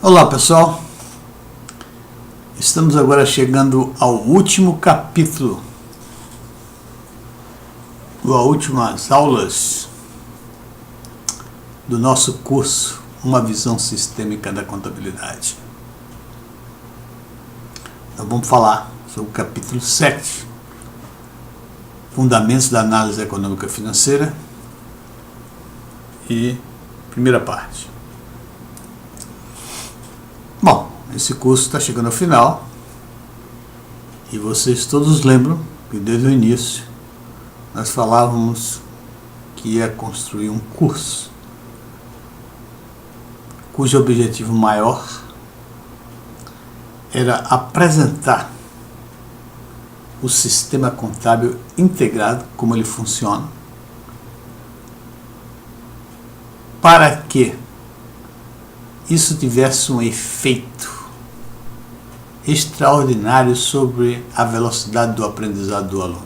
Olá pessoal, estamos agora chegando ao último capítulo, ou às últimas aulas do nosso curso Uma Visão Sistêmica da Contabilidade. Nós vamos falar sobre o capítulo 7, Fundamentos da Análise Econômica Financeira e primeira parte. Bom, esse curso está chegando ao final e vocês todos lembram que desde o início nós falávamos que ia construir um curso cujo objetivo maior era apresentar o sistema contábil integrado, como ele funciona, para que isso tivesse um efeito extraordinário sobre a velocidade do aprendizado do aluno.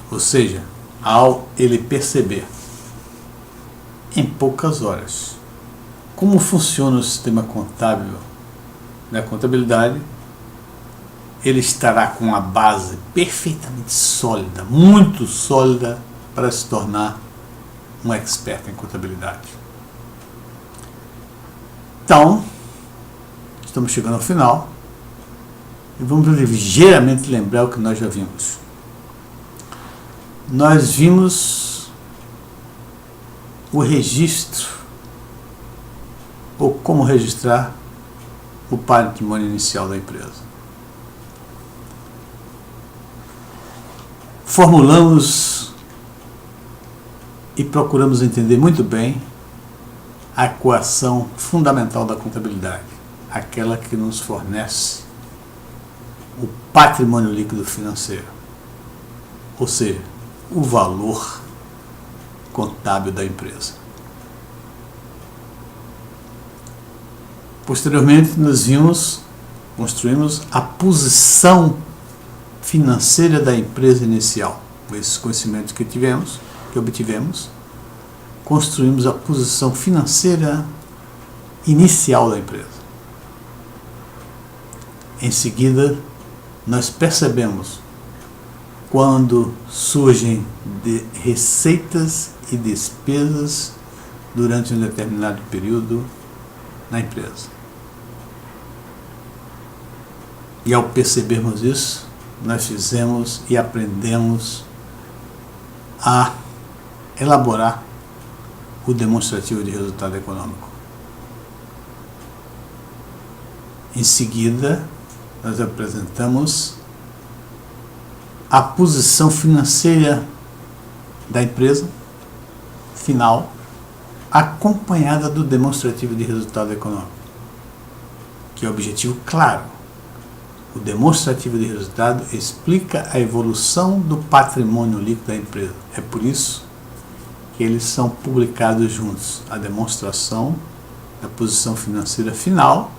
Ou seja, ao ele perceber em poucas horas como funciona o sistema contábil da contabilidade, ele estará com uma base perfeitamente sólida, muito sólida, para se tornar um expert em contabilidade. Então, estamos chegando ao final e vamos ligeiramente lembrar o que nós já vimos. Nós vimos o registro, ou como registrar o patrimônio inicial da empresa. Formulamos e procuramos entender muito bem a equação fundamental da contabilidade, aquela que nos fornece o patrimônio líquido financeiro, ou seja, o valor contábil da empresa. Posteriormente, construímos a posição financeira da empresa inicial. Com esses conhecimentos que obtivemos, construímos a posição financeira inicial da empresa. Em seguida, nós percebemos quando surgem receitas e despesas durante um determinado período na empresa. E ao percebermos isso, nós fizemos e aprendemos a elaborar o demonstrativo de resultado econômico. Em seguida, nós apresentamos a posição financeira da empresa final, acompanhada do demonstrativo de resultado econômico, que é o objetivo claro. O demonstrativo de resultado explica a evolução do patrimônio líquido da empresa. É por isso que eles são publicados juntos, a demonstração da posição financeira final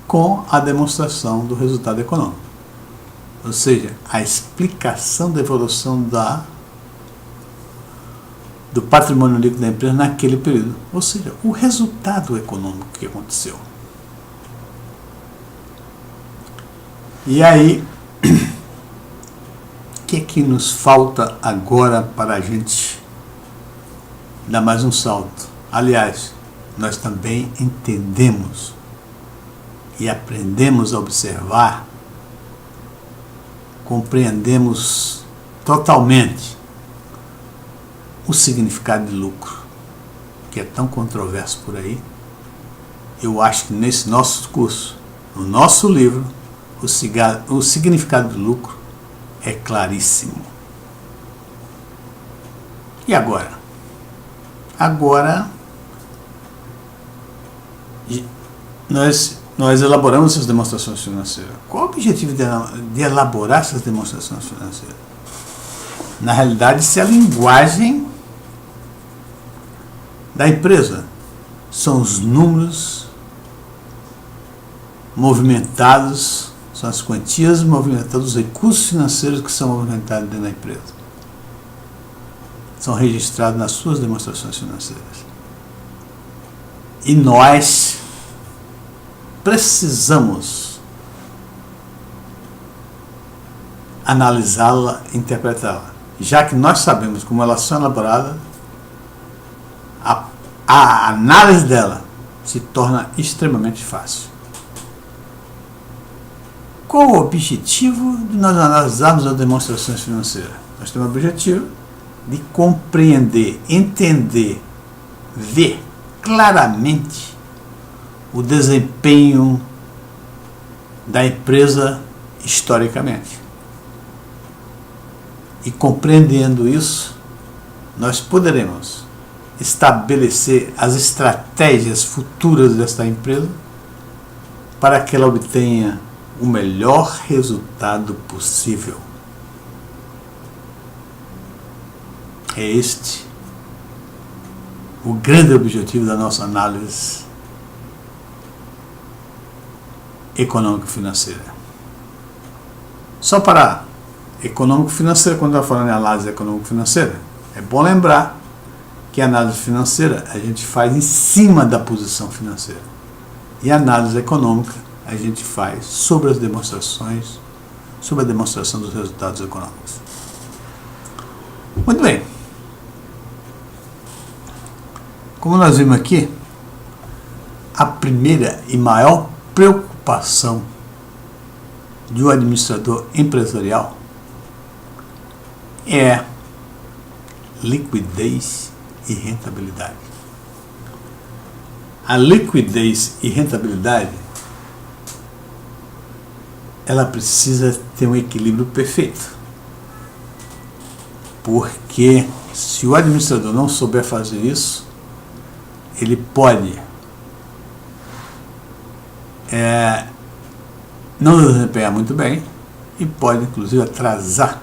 com a demonstração do resultado econômico. Ou seja, a explicação da evolução do patrimônio líquido da empresa naquele período. Ou seja, o resultado econômico que aconteceu. E aí, o que é que nos falta agora para a gente dar mais um salto? Aliás, nós também entendemos e aprendemos a observar, compreendemos totalmente o significado de lucro, que é tão controverso por aí. Eu acho que nesse nosso curso, no nosso livro, o significado de lucro é claríssimo. E agora? Agora, nós elaboramos essas demonstrações financeiras. Qual o objetivo de elaborar essas demonstrações financeiras? Na realidade, isso é a linguagem da empresa. São os números movimentados, são as quantias movimentadas, os recursos financeiros que são movimentados dentro da empresa. São registrados nas suas demonstrações financeiras. E nós precisamos analisá-la, interpretá-la. Já que nós sabemos como elas são elaboradas, a análise dela se torna extremamente fácil. Qual o objetivo de nós analisarmos as demonstrações financeiras? Nós temos o objetivo de compreender, entender, ver claramente o desempenho da empresa historicamente. E compreendendo isso, nós poderemos estabelecer as estratégias futuras desta empresa para que ela obtenha o melhor resultado possível. É este o grande objetivo da nossa análise econômico-financeira. Só para econômico-financeira, quando eu falando em análise econômico-financeira, é bom lembrar que a análise financeira a gente faz em cima da posição financeira. E a análise econômica a gente faz sobre as demonstrações, sobre a demonstração dos resultados econômicos. Muito bem. Como nós vimos aqui, a primeira e maior preocupação de um administrador empresarial é liquidez e rentabilidade. A liquidez e rentabilidade, ela precisa ter um equilíbrio perfeito. Porque se o administrador não souber fazer isso, ele pode não desempenhar muito bem e pode, inclusive, atrasar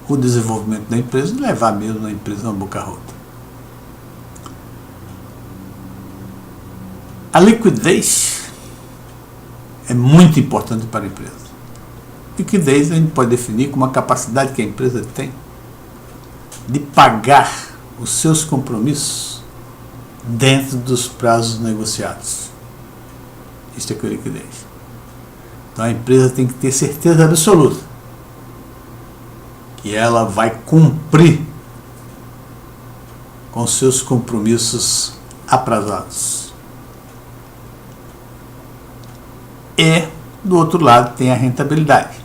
o desenvolvimento da empresa e levar mesmo a empresa a uma bancarrota. A liquidez é muito importante para a empresa. Liquidez a gente pode definir como a capacidade que a empresa tem de pagar os seus compromissos dentro dos prazos negociados. Isso é que é liquidez. Então a empresa tem que ter certeza absoluta que ela vai cumprir com seus compromissos aprazados. E, do outro lado, tem a rentabilidade.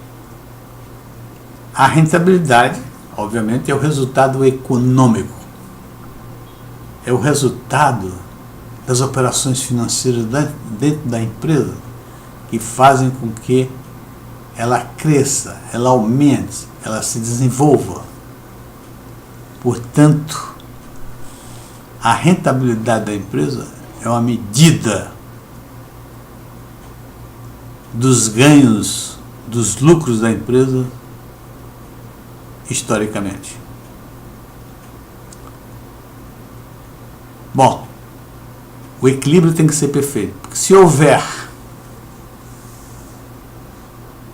A rentabilidade, obviamente, é o resultado econômico. É o resultado das operações financeiras dentro da empresa que fazem com que ela cresça, ela aumente, ela se desenvolva. Portanto, a rentabilidade da empresa é uma medida dos ganhos, dos lucros da empresa historicamente. Bom, o equilíbrio tem que ser perfeito, porque se houver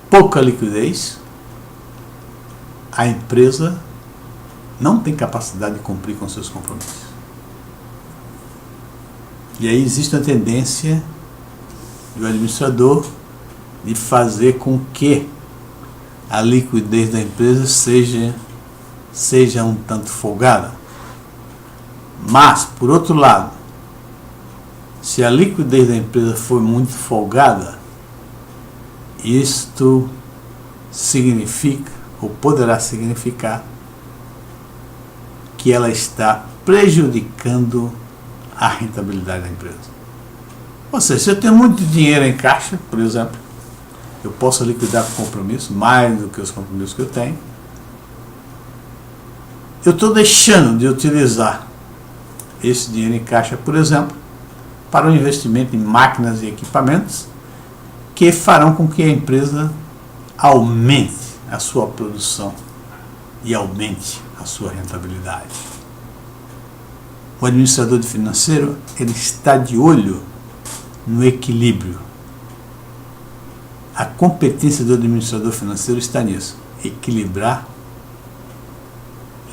pouca liquidez, a empresa não tem capacidade de cumprir com seus compromissos. E aí existe a tendência do administrador de fazer com que a liquidez da empresa seja um tanto folgada. Mas, por outro lado, se a liquidez da empresa for muito folgada, isto significa, ou poderá significar, que ela está prejudicando a rentabilidade da empresa. Ou seja, se eu tenho muito dinheiro em caixa, por exemplo, eu posso liquidar com compromisso, mais do que os compromissos que eu tenho, eu estou deixando de utilizar esse dinheiro em caixa, por exemplo, para o investimento em máquinas e equipamentos que farão com que a empresa aumente a sua produção e aumente a sua rentabilidade. O administrador financeiro, ele está de olho no equilíbrio. A competência do administrador financeiro está nisso: equilibrar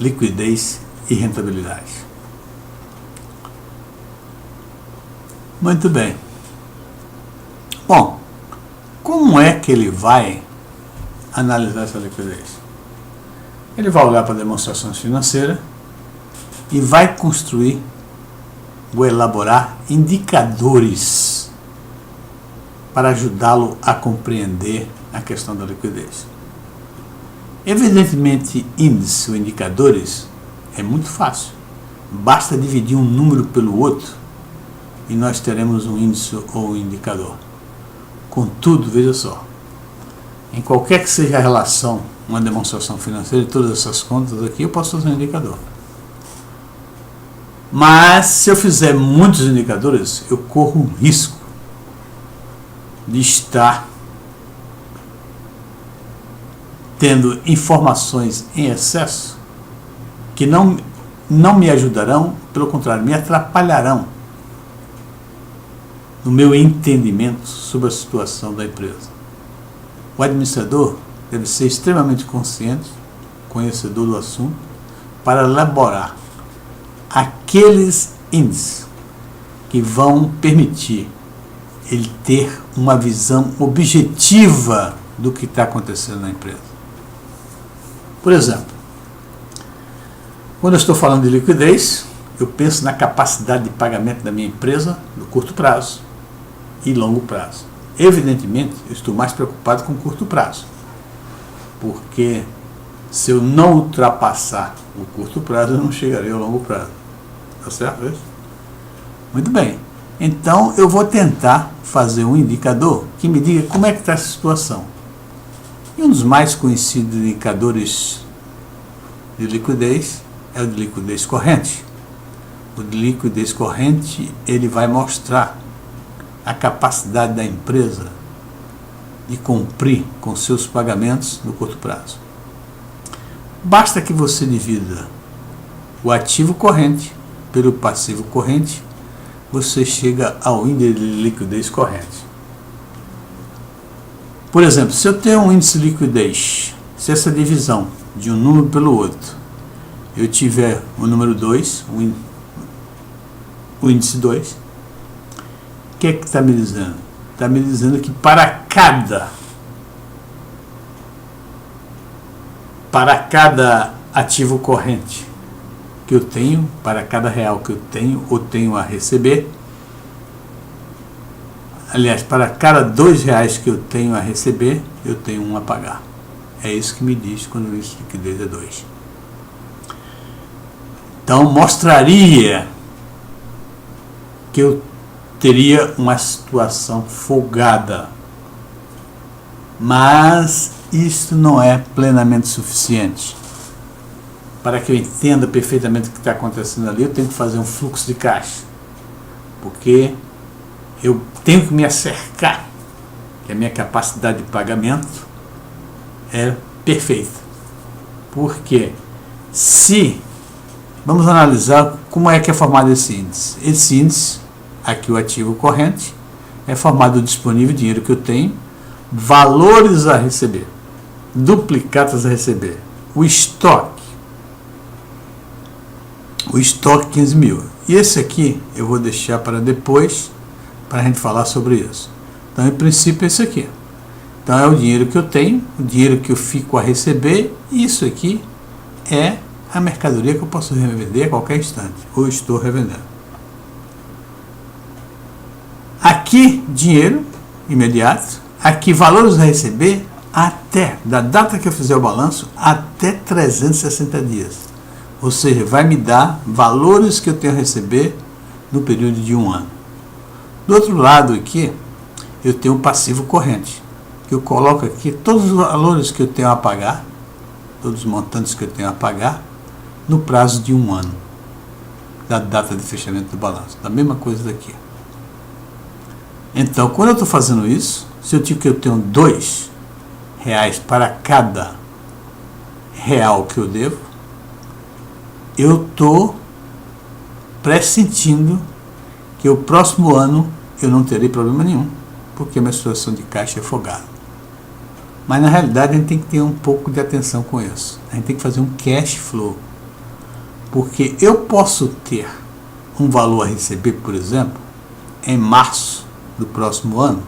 liquidez e rentabilidade. Muito bem. Bom, como é que ele vai analisar essa liquidez? Ele vai olhar para demonstrações financeiras e vai construir ou elaborar indicadores para ajudá-lo a compreender a questão da liquidez. Evidentemente, índice ou indicadores é muito fácil. Basta dividir um número pelo outro e nós teremos um índice ou um indicador. Contudo, veja só, em qualquer que seja a relação, uma demonstração financeira de todas essas contas aqui, eu posso fazer um indicador. Mas se eu fizer muitos indicadores, eu corro um risco de estar tendo informações em excesso que não me ajudarão, pelo contrário, me atrapalharão no meu entendimento sobre a situação da empresa. O administrador deve ser extremamente consciente, conhecedor do assunto, para elaborar aqueles índices que vão permitir ele ter uma visão objetiva do que está acontecendo na empresa. Por exemplo, quando eu estou falando de liquidez, eu penso na capacidade de pagamento da minha empresa no curto prazo e longo prazo. Evidentemente, eu estou mais preocupado com o curto prazo, porque se eu não ultrapassar o curto prazo, eu não chegarei ao longo prazo. Tá certo isso? Muito bem. Então, eu vou tentar fazer um indicador que me diga como é que está essa situação. E um dos mais conhecidos indicadores de liquidez é o de liquidez corrente. O de liquidez corrente, ele vai mostrar a capacidade da empresa de cumprir com seus pagamentos no curto prazo. Basta que você divida o ativo corrente pelo passivo corrente, você chega ao índice de liquidez corrente. Por exemplo, se eu tenho um índice de liquidez, se essa divisão de um número pelo outro, eu tiver o número 2, o índice 2, o que é que está me dizendo? Está me dizendo que para cada ativo corrente que eu tenho, para cada real que eu tenho ou tenho a receber, aliás, para cada R$2 que eu tenho a receber, eu tenho um a pagar. É isso que me diz quando o índice de liquidez é 2. Então, mostraria que eu teria uma situação folgada. Mas isso não é plenamente suficiente. Para que eu entenda perfeitamente o que está acontecendo ali, eu tenho que fazer um fluxo de caixa. Porque eu tenho que me acercar que a minha capacidade de pagamento é perfeita. Porque vamos analisar como é que é formado esse índice. Esse índice, aqui o ativo corrente, é formado do disponível dinheiro que eu tenho, valores a receber, duplicatas a receber, o estoque 15 mil. E esse aqui eu vou deixar para depois, para a gente falar sobre isso. Então, em princípio, esse aqui. Então, é o dinheiro que eu tenho, o dinheiro que eu fico a receber, e isso aqui é a mercadoria que eu posso revender a qualquer instante, ou estou revendendo. Aqui, dinheiro imediato, aqui, valores a receber, até, da data que eu fizer o balanço, até 360 dias. Ou seja, vai me dar valores que eu tenho a receber no período de um ano. Do outro lado aqui, eu tenho o passivo corrente, que eu coloco aqui todos os valores que eu tenho a pagar, todos os montantes que eu tenho a pagar, no prazo de um ano, da data de fechamento do balanço. Da mesma coisa daqui. Então, quando eu estou fazendo isso, se eu digo que eu tenho R$2 para cada real que eu devo, eu estou pressentindo que o próximo ano eu não terei problema nenhum, porque a minha situação de caixa é folgada. Mas na realidade a gente tem que ter um pouco de atenção com isso. A gente tem que fazer um cash flow, porque eu posso ter um valor a receber, por exemplo, em março do próximo ano,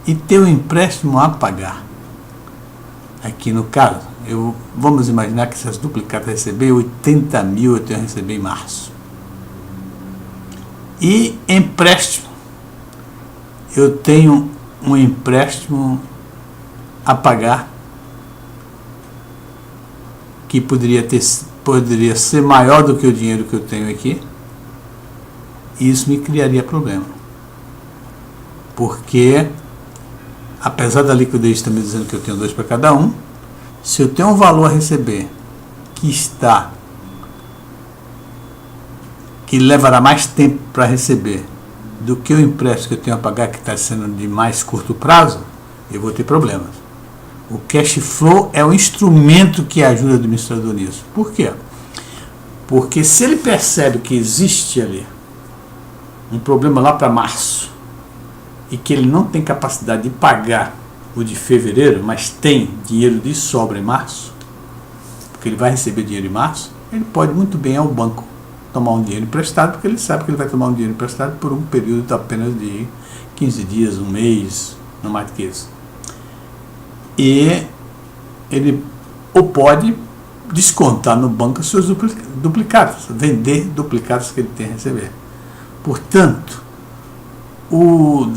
e ter um empréstimo a pagar. Aqui no caso, vamos imaginar que essas duplicatas receber 80 mil, eu tenho a receber em março. E empréstimo, eu tenho um empréstimo a pagar que poderia ser maior do que o dinheiro que eu tenho aqui, e isso me criaria problema. Porque, apesar da liquidez estar me dizendo que eu tenho 2 para cada um, se eu tenho um valor a receber que levará mais tempo para receber do que o empréstimo que eu tenho a pagar, que está sendo de mais curto prazo, eu vou ter problemas. O cash flow é o instrumento que ajuda o administrador nisso. Por quê? Porque se ele percebe que existe ali um problema lá para março e que ele não tem capacidade de pagar o de fevereiro, mas tem dinheiro de sobra em março, porque ele vai receber dinheiro em março, ele pode muito bem ir ao banco tomar um dinheiro emprestado, porque ele sabe que ele vai tomar um dinheiro emprestado por um período apenas de 15 dias, um mês, não mais do que isso. E ele ou pode descontar no banco os seus duplicados, vender duplicados que ele tem a receber. Portanto, o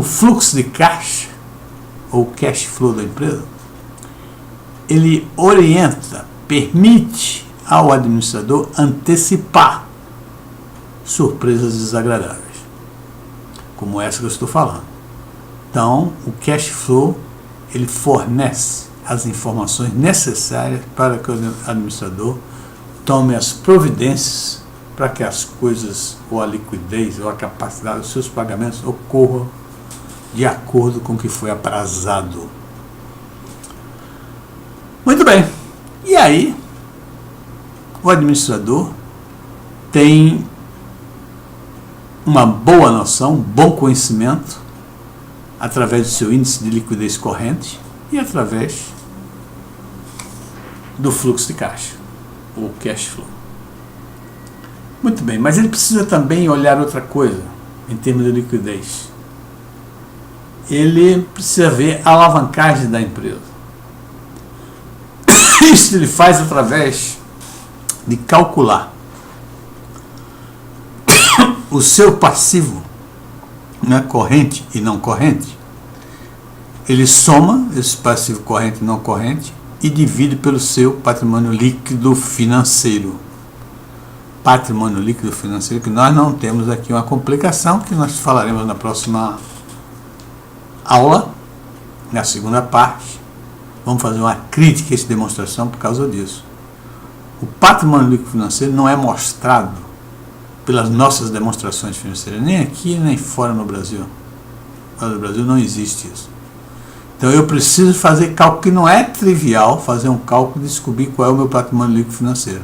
fluxo de caixa, ou cash flow da empresa, ele orienta, permite ao administrador antecipar surpresas desagradáveis, como essa que eu estou falando. Então, o cash flow, ele fornece as informações necessárias para que o administrador tome as providências para que as coisas, ou a liquidez, ou a capacidade dos seus pagamentos ocorram de acordo com o que foi aprazado. Muito bem. E aí, o administrador tem uma boa noção, um bom conhecimento, através do seu índice de liquidez corrente e através do fluxo de caixa, o cash flow. Muito bem, mas ele precisa também olhar outra coisa em termos de liquidez. Ele precisa ver a alavancagem da empresa. Isso ele faz através de calcular o seu passivo, né, corrente e não corrente. Ele soma esse passivo corrente e não corrente e divide pelo seu patrimônio líquido financeiro. Patrimônio líquido financeiro, que nós não temos aqui, uma complicação que nós falaremos na próxima aula, na segunda parte. Vamos fazer uma crítica a essa demonstração por causa disso. O patrimônio líquido financeiro não é mostrado pelas nossas demonstrações financeiras, nem aqui nem fora no Brasil. Fora do Brasil não existe isso. Então eu preciso fazer cálculo, que não é trivial fazer um cálculo e descobrir qual é o meu patrimônio líquido financeiro.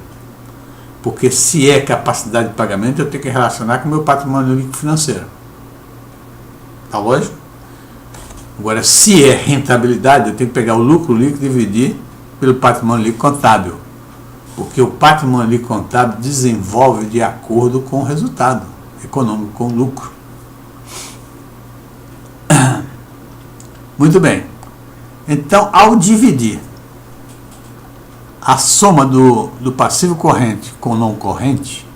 Porque se é capacidade de pagamento, eu tenho que relacionar com o meu patrimônio líquido financeiro. Tá lógico? Agora, se é rentabilidade, eu tenho que pegar o lucro líquido e dividir pelo patrimônio líquido contábil. Porque o patrimônio líquido contábil desenvolve de acordo com o resultado econômico, com o lucro. Muito bem. Então, ao dividir a soma do passivo corrente com o não corrente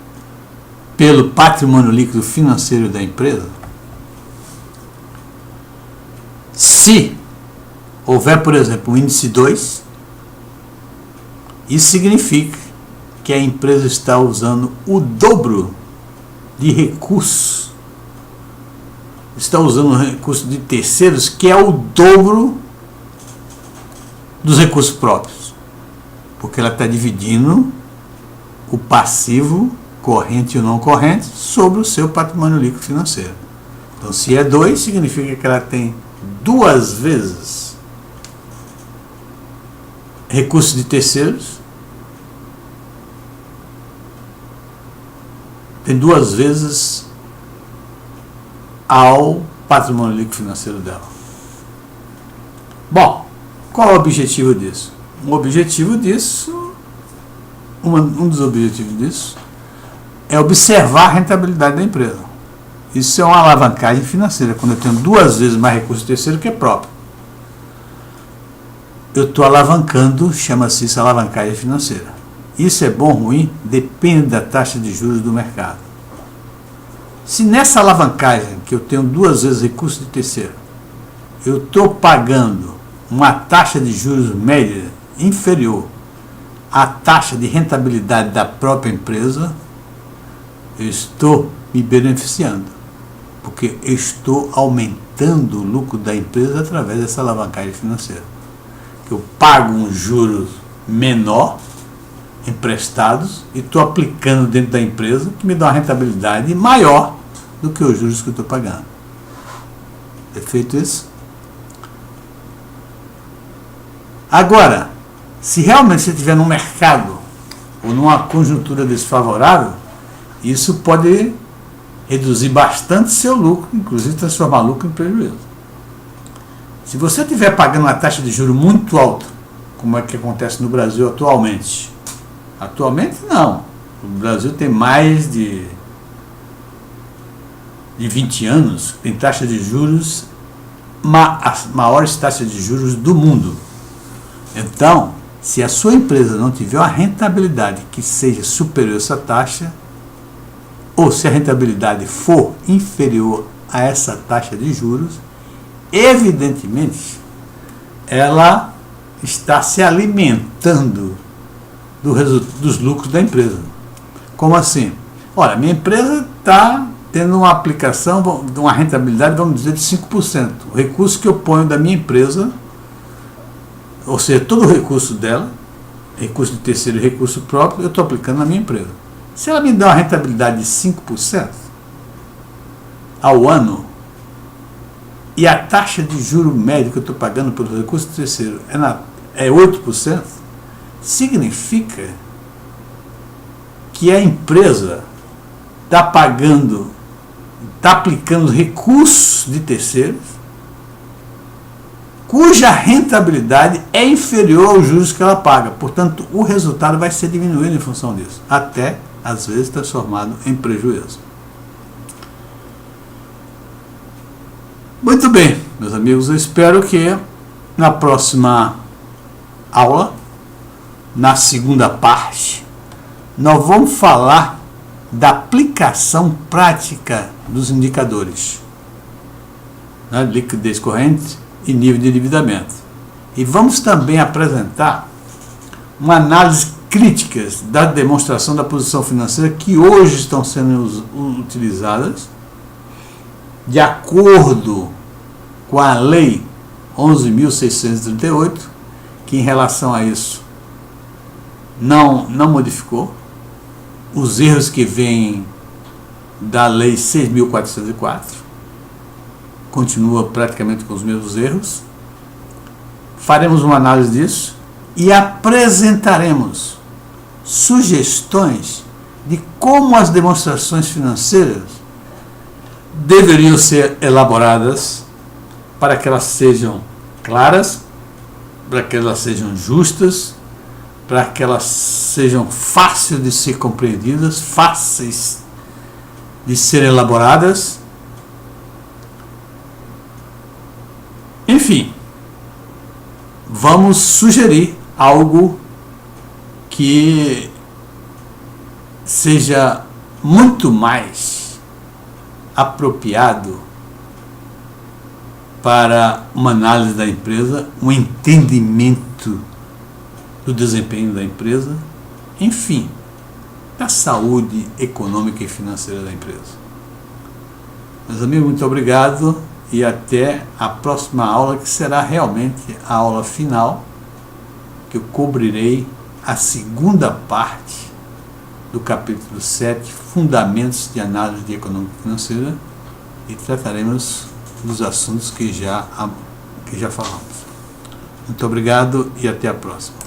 pelo patrimônio líquido financeiro da empresa, se houver, por exemplo, um índice 2, isso significa que a empresa está usando o dobro de recursos, está usando recursos de terceiros, que é o dobro dos recursos próprios, porque ela está dividindo o passivo corrente e o não corrente sobre o seu patrimônio líquido financeiro. Então, se é 2, significa que ela tem 2 vezes recursos de terceiros, tem 2 vezes ao patrimônio líquido financeiro dela. Bom, qual é o objetivo disso? Um dos objetivos disso é observar a rentabilidade da empresa. Isso é uma alavancagem financeira, quando eu tenho 2 vezes mais recurso terceiro que é próprio. Eu estou alavancando, chama-se isso alavancagem financeira. Isso é bom ou ruim? Depende da taxa de juros do mercado. Se nessa alavancagem, que eu tenho 2 vezes recurso de terceiro, eu estou pagando uma taxa de juros média inferior à taxa de rentabilidade da própria empresa, eu estou me beneficiando, porque eu estou aumentando o lucro da empresa através dessa alavancagem financeira. Eu pago um juros menor emprestados e estou aplicando dentro da empresa, que me dá uma rentabilidade maior do que os juros que eu estou pagando. É feito isso? Agora, se realmente você estiver no mercado ou numa conjuntura desfavorável, isso pode reduzir bastante seu lucro, inclusive transformar lucro em prejuízo. Se você estiver pagando uma taxa de juros muito alta, como é que acontece no Brasil atualmente? Atualmente não. O Brasil tem mais de 20 anos, tem taxa de juros, as maiores taxas de juros do mundo. Então, se a sua empresa não tiver uma rentabilidade que seja superior a essa taxa, ou se a rentabilidade for inferior a essa taxa de juros, evidentemente, ela está se alimentando dos lucros da empresa. Como assim? Olha, minha empresa está tendo uma aplicação de uma rentabilidade, vamos dizer, de 5%. O recurso que eu ponho da minha empresa, ou seja, todo o recurso dela, recurso de terceiro e recurso próprio, eu estou aplicando na minha empresa. Se ela me dá uma rentabilidade de 5% ao ano, e a taxa de juro médio que eu estou pagando pelo recurso terceiro é 8%, significa que a empresa está aplicando recursos de terceiros, cuja rentabilidade é inferior aos juros que ela paga. Portanto, o resultado vai ser diminuindo em função disso, até, às vezes, transformado em prejuízo. Muito bem, meus amigos, eu espero que na próxima aula, na segunda parte, nós vamos falar da aplicação prática dos indicadores, né, liquidez corrente e nível de endividamento. E vamos também apresentar uma análise crítica da demonstração da posição financeira que hoje estão sendo utilizadas de acordo com a Lei 11.638, que em relação a isso não modificou, os erros que vêm da Lei 6.404, continua praticamente com os mesmos erros. Faremos uma análise disso e apresentaremos sugestões de como as demonstrações financeiras deveriam ser elaboradas para que elas sejam claras, para que elas sejam justas, para que elas sejam fáceis de ser compreendidas, fáceis de ser elaboradas. Enfim, vamos sugerir algo que seja muito mais apropriado para uma análise da empresa, um entendimento do desempenho da empresa, enfim, da saúde econômica e financeira da empresa. Meus amigos, muito obrigado e até a próxima aula, que será realmente a aula final, que eu cobrirei a segunda parte do capítulo 7, Fundamentos de Análise de Econômica e Financeira, e trataremos dos assuntos que já falamos. Muito obrigado e até a próxima.